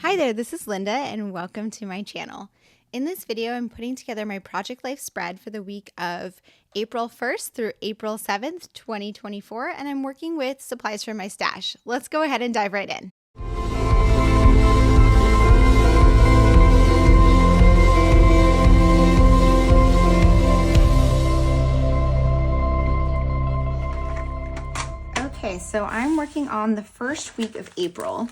Hi there, this is Linda and welcome to my channel. In this video, I'm putting together my Project Life spread for the week of April 1st through April 7th, 2024, and I'm working with supplies from my stash. Let's go ahead and dive right in. Okay, so I'm working on the first week of April.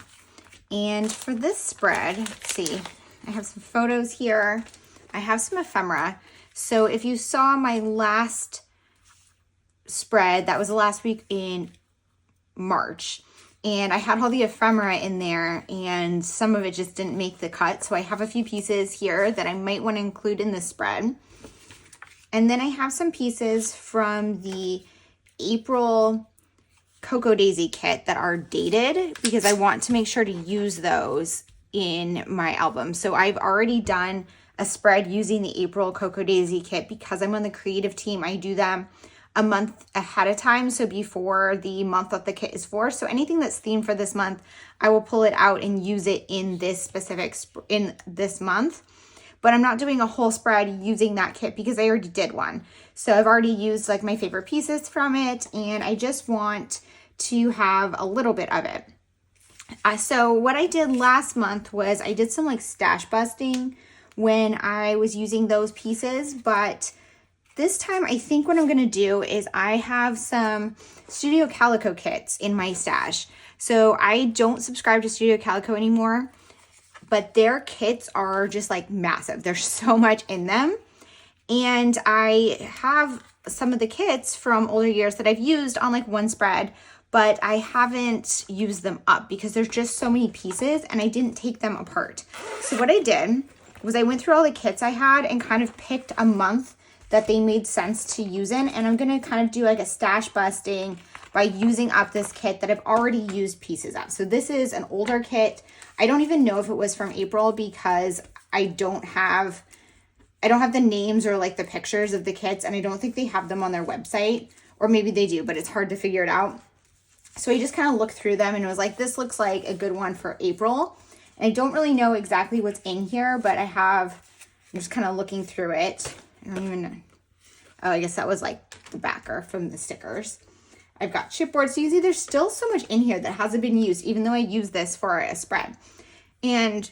And for this spread, let's see, I have some photos here. I have some ephemera. So if you saw my last spread, that was the last week in March. And I had all the ephemera in there and some of it just didn't make the cut. So I have a few pieces here that I might want to include in this spread. And then I have some pieces from the April Cocoa Daisy kit that are dated because I want to make sure to use those in my album. So I've already done a spread using the April Cocoa Daisy kit because I'm on the creative team. I do them a month ahead of time, so before the month that the kit is for. So anything that's themed for this month, I will pull it out and use it in this specific in this month. But I'm not doing a whole spread using that kit because I already did one. So I've already used like my favorite pieces from it, and I just want to have a little bit of it. So what I did last month was I did some like stash busting when I was using those pieces, but this time I think what I'm gonna do is I have some Studio Calico kits in my stash. So I don't subscribe to Studio Calico anymore, but their kits are just like massive. There's so much in them. And I have some of the kits from older years that I've used on like one spread, but I haven't used them up because there's just so many pieces and I didn't take them apart. So what I did was I went through all the kits I had and kind of picked a month that they made sense to use in. And I'm gonna kind of do like a stash busting by using up this kit that I've already used pieces of. So this is an older kit. I don't even know if it was from April because I don't have the names or like the pictures of the kits, and I don't think they have them on their website, or maybe they do, but it's hard to figure it out. So I just kind of looked through them and was like, this looks like a good one for April. And I don't really know exactly what's in here, but I'm just kind of looking through it. I don't even know. Oh, I guess that was like the backer from the stickers. I've got chipboard. So you see there's still so much in here that hasn't been used, even though I use this for a spread. And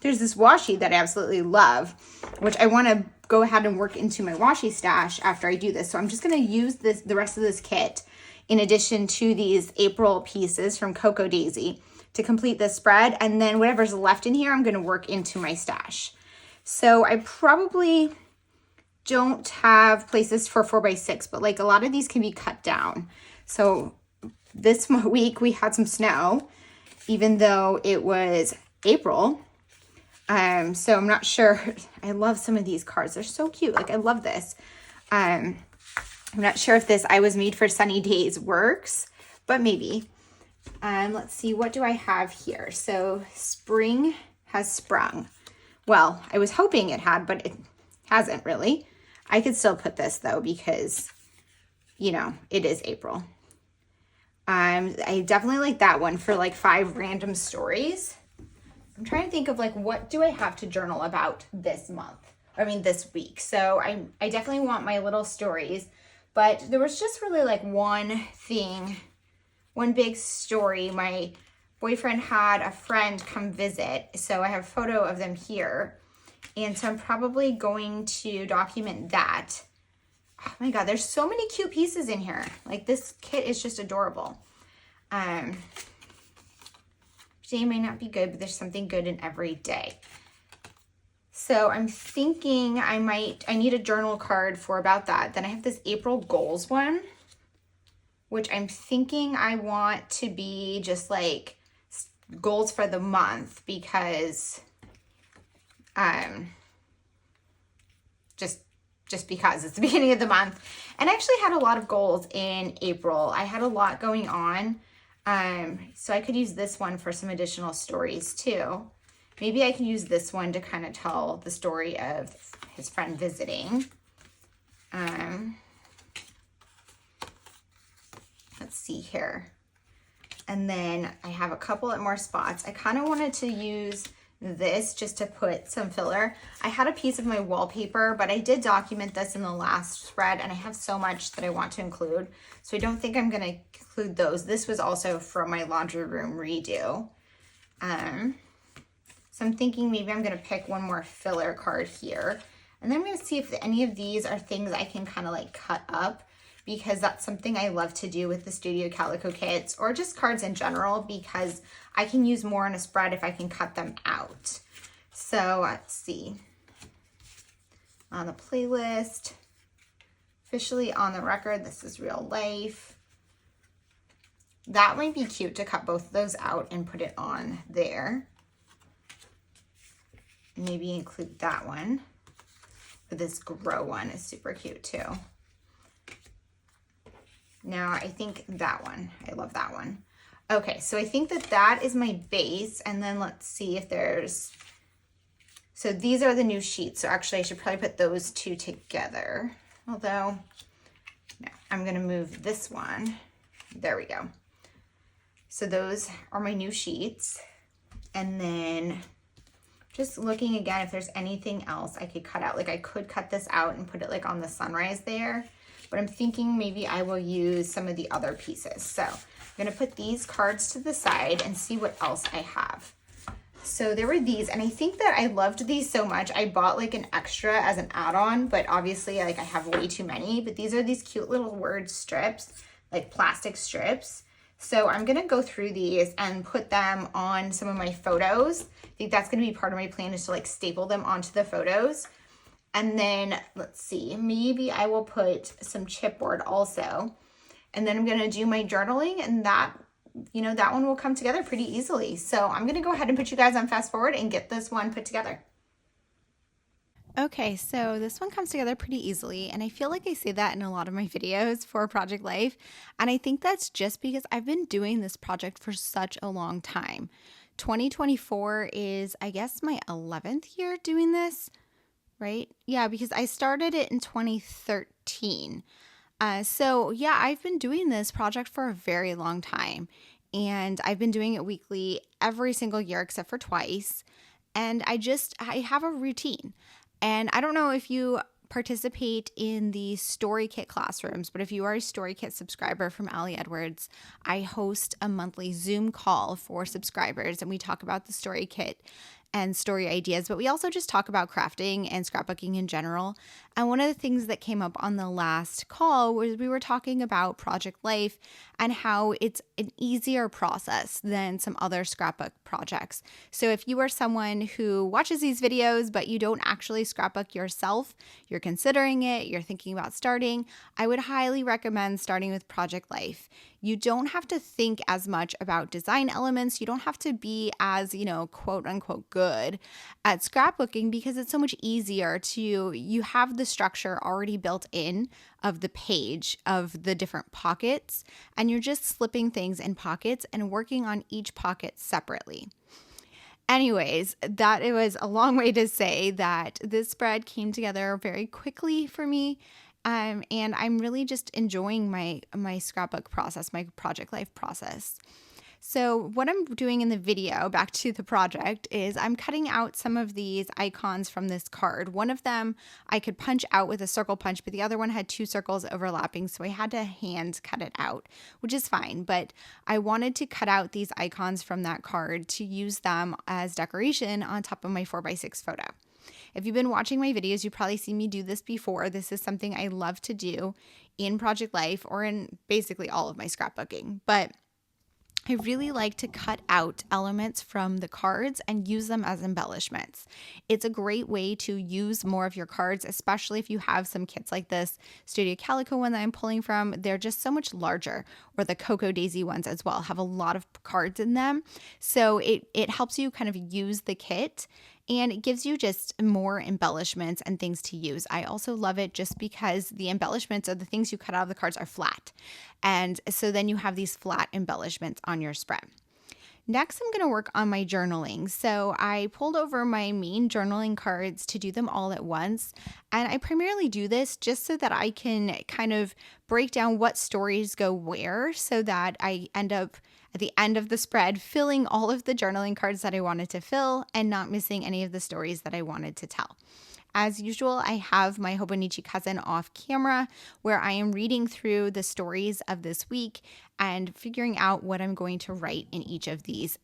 there's this washi that I absolutely love, which I want to go ahead and work into my washi stash after I do this. So I'm just going to use the rest of this kit in addition to these April pieces from Cocoa Daisy to complete this spread. And then whatever's left in here, I'm going to work into my stash. So I probably don't have places for 4x6, but like a lot of these can be cut down. So this week we had some snow, even though it was April. So I'm not sure. I love some of these cards. They're so cute. Like I love this. I'm not sure if this I was made for sunny days works, but maybe. Let's see, what do I have here? So spring has sprung. Well, I was hoping it had, but it hasn't really. I could still put this though, because, you know, it is April. I definitely like that one for like 5 random stories. I'm trying to think of like, what do I have to journal about this week? So I definitely want my little stories, but there was just really like one big story. My boyfriend had a friend come visit, so I have a photo of them here. And so I'm probably going to document that. Oh my God, there's so many cute pieces in here. Like this kit is just adorable. Today might not be good, but there's something good in every day. So I'm thinking I need a journal card for about that. Then I have this April goals one, which I'm thinking I want to be just like goals for the month because, just because it's the beginning of the month. And I actually had a lot of goals in April. I had a lot going on. So I could use this one for some additional stories too. Maybe I can use this one to kind of tell the story of his friend visiting. Let's see here. And then I have a couple of more spots. I kind of wanted to use this just to put some filler. I had a piece of my wallpaper, but I did document this in the last spread, and I have so much that I want to include. So I don't think I'm gonna include those. This was also from my laundry room redo. So I'm thinking maybe I'm gonna pick one more filler card here. And then I'm gonna see if any of these are things I can kind of like cut up, because that's something I love to do with the Studio Calico kits, or just cards in general, because I can use more in a spread if I can cut them out. So let's see. On the playlist, officially on the record, this is real life. That might be cute to cut both of those out and put it on there. Maybe include that one. But this grow one is super cute too. Now I think that one, I love that one. Okay, so I think that that is my base, and then let's see if there's, so these are the new sheets. So actually I should probably put those two together. Although, no, I'm gonna move this one. There we go. So those are my new sheets. And then just looking again if there's anything else I could cut out. Like I could cut this out and put it like on the sunrise there, but I'm thinking maybe I will use some of the other pieces. So I'm gonna put these cards to the side and see what else I have. So there were these, and I think that I loved these so much. I bought like an extra as an add-on, but obviously like I have way too many, but these are these cute little word strips, like plastic strips. So I'm gonna go through these and put them on some of my photos. I think that's gonna be part of my plan, is to like staple them onto the photos. And then let's see, maybe I will put some chipboard also. And then I'm gonna do my journaling, and that, you know, that one will come together pretty easily. So I'm gonna go ahead and put you guys on fast forward and get this one put together. Okay, so this one comes together pretty easily, and I feel like I say that in a lot of my videos for Project Life, and I think that's just because I've been doing this project for such a long time. 2024 is, I guess, my 11th year doing this, right? Yeah, because I started it in 2013. So yeah, I've been doing this project for a very long time, and I've been doing it weekly every single year except for twice, and I have a routine. And I don't know if you participate in the Story Kit classrooms, but if you are a Story Kit subscriber from Allie Edwards, I host a monthly Zoom call for subscribers, and we talk about the Story Kit and story ideas, but we also just talk about crafting and scrapbooking in general. And one of the things that came up on the last call was we were talking about Project Life and how it's an easier process than some other scrapbook projects. So if you are someone who watches these videos, but you don't actually scrapbook yourself, you're considering it, you're thinking about starting, I would highly recommend starting with Project Life. You don't have to think as much about design elements. You don't have to be as, quote unquote good at scrapbooking, because it's so much easier you have the structure already built in of the page of the different pockets, and you're just slipping things in pockets and working on each pocket separately. Anyways, that it was a long way to say that this spread came together very quickly for me. And I'm really just enjoying my scrapbook process, my Project Life process. So what I'm doing in the video, back to the project, is I'm cutting out some of these icons from this card. One of them I could punch out with a circle punch, but the other one had two circles overlapping, so I had to hand cut it out, which is fine. But I wanted to cut out these icons from that card to use them as decoration on top of my 4x6 photo. If you've been watching my videos, you've probably seen me do this before. This is something I love to do in Project Life, or in basically all of my scrapbooking. But I really like to cut out elements from the cards and use them as embellishments. It's a great way to use more of your cards, especially if you have some kits like this Studio Calico one that I'm pulling from. They're just so much larger, or the Cocoa Daisy ones as well have a lot of cards in them. So it helps you kind of use the kit, and it gives you just more embellishments and things to use. I also love it just because the embellishments, or the things you cut out of the cards, are flat. And so then you have these flat embellishments on your spread. Next, I'm going to work on my journaling. So I pulled over my main journaling cards to do them all at once. And I primarily do this just so that I can kind of break down what stories go where so that I end up at the end of the spread filling all of the journaling cards that I wanted to fill and not missing any of the stories that I wanted to tell. As usual, I have my Hobonichi cousin off camera where I am reading through the stories of this week and figuring out what I'm going to write in each of these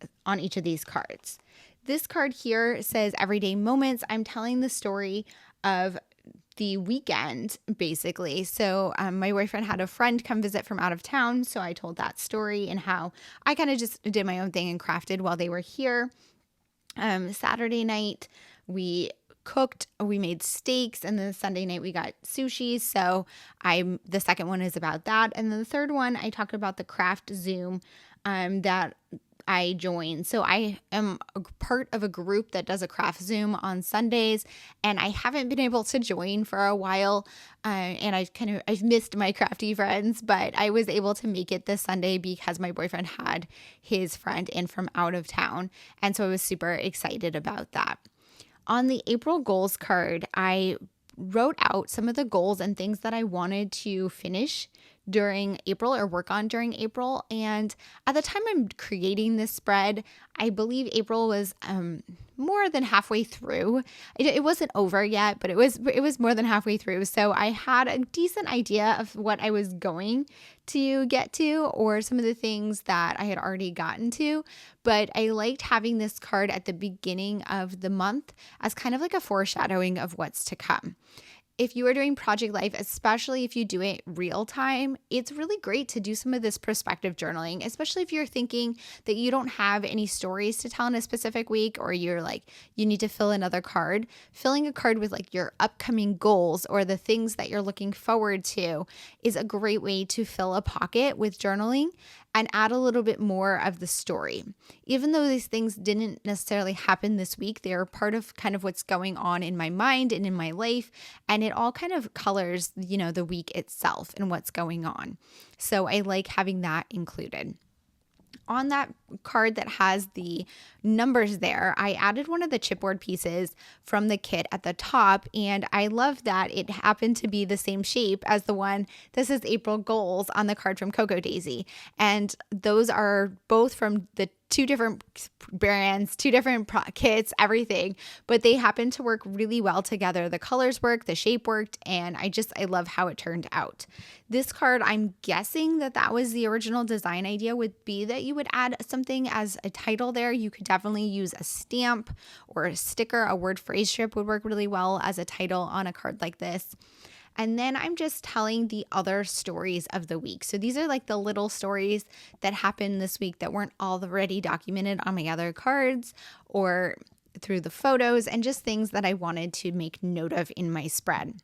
cards. This card here says Everyday Moments. I'm telling the story of the weekend, basically. So my boyfriend had a friend come visit from out of town. So I told that story and how I kind of just did my own thing and crafted while they were here. Saturday night, we cooked, we made steaks, and then Sunday night we got sushi. So the second one is about that. And then the third one, I talked about the craft Zoom that I joined. So I am a part of a group that does a craft Zoom on Sundays, and I haven't been able to join for a while. And I've missed my crafty friends, but I was able to make it this Sunday because my boyfriend had his friend in from out of town. And so I was super excited about that. On the April goals card, I wrote out some of the goals and things that I wanted to finish during April or work on during April. And at the time I'm creating this spread, I believe April was more than halfway through. It wasn't over yet, but it was more than halfway through. So I had a decent idea of what I was going to get to or some of the things that I had already gotten to. But I liked having this card at the beginning of the month as kind of like a foreshadowing of what's to come. If you are doing Project Life, especially if you do it real time, it's really great to do some of this prospective journaling, especially if you're thinking that you don't have any stories to tell in a specific week or you're like, you need to fill another card. Filling a card with like your upcoming goals or the things that you're looking forward to is a great way to fill a pocket with journaling and add a little bit more of the story. Even though these things didn't necessarily happen this week, they are part of kind of what's going on in my mind and in my life, and it all kind of colors, the week itself and what's going on. So I like having that included. On that card that has the numbers there, I added one of the chipboard pieces from the kit at the top, and I love that it happened to be the same shape as the one that says April Goals on the card from Cocoa Daisy. And those are both from the two different brands, two different kits, everything, but they happen to work really well together. The colors worked, the shape worked, and I love how it turned out. This card, I'm guessing that was the original design idea, would be that you would add something as a title there. You could definitely use a stamp or a sticker. A word phrase strip would work really well as a title on a card like this. And then I'm just telling the other stories of the week. So these are like the little stories that happened this week that weren't already documented on my other cards or through the photos, and just things that I wanted to make note of in my spread.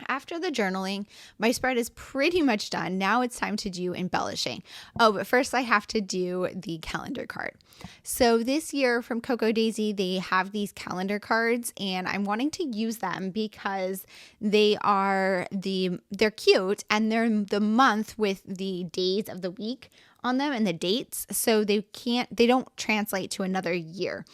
After the journaling, my spread is pretty much done. Now it's time to do embellishing. Oh, but first I have to do the calendar card. So this year from Cocoa Daisy, they have these calendar cards, and I'm wanting to use them because they're cute and they're the month with the days of the week on them and the dates. So they don't translate to another year.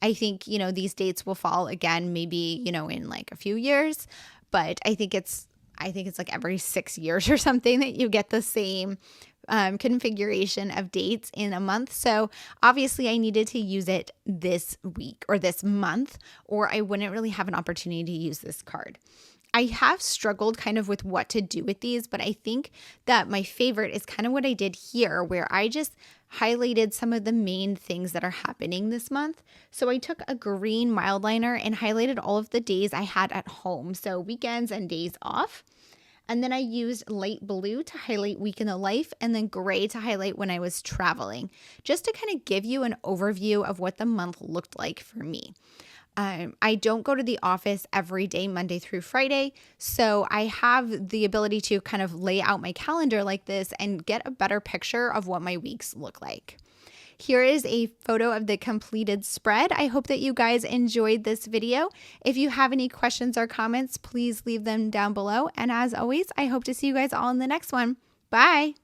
I think, these dates will fall again, maybe, in like a few years. But I think it's like every 6 years or something that you get the same configuration of dates in a month. So obviously I needed to use it this week or this month, or I wouldn't really have an opportunity to use this card. I have struggled kind of with what to do with these, but I think that my favorite is kind of what I did here, where I just highlighted some of the main things that are happening this month. So I took a green mild liner and highlighted all of the days I had at home, so weekends and days off. And then I used light blue to highlight week in the life, and then gray to highlight when I was traveling, just to kind of give you an overview of what the month looked like for me. I don't go to the office every day, Monday through Friday, so I have the ability to kind of lay out my calendar like this and get a better picture of what my weeks look like. Here is a photo of the completed spread. I hope that you guys enjoyed this video. If you have any questions or comments, please leave them down below. And as always, I hope to see you guys all in the next one. Bye!